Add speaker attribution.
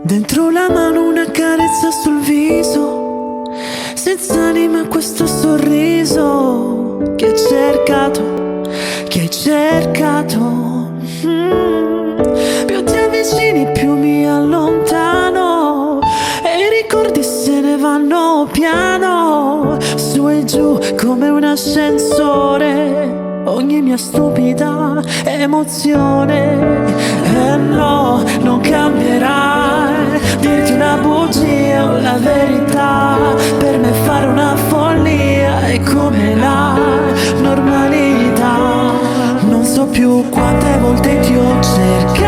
Speaker 1: Dentro la mano una carezza sul viso, senza anima questo sorriso che hai cercato, che hai cercato. Più ti avvicini più mi allontano e i ricordi se ne vanno piano, su e giù come un ascensore, ogni mia stupida emozione. E no, non cambierai, dirti una bugia o la verità, per me fare una follia è come la normalità. Non so più quante volte ti ho cercato,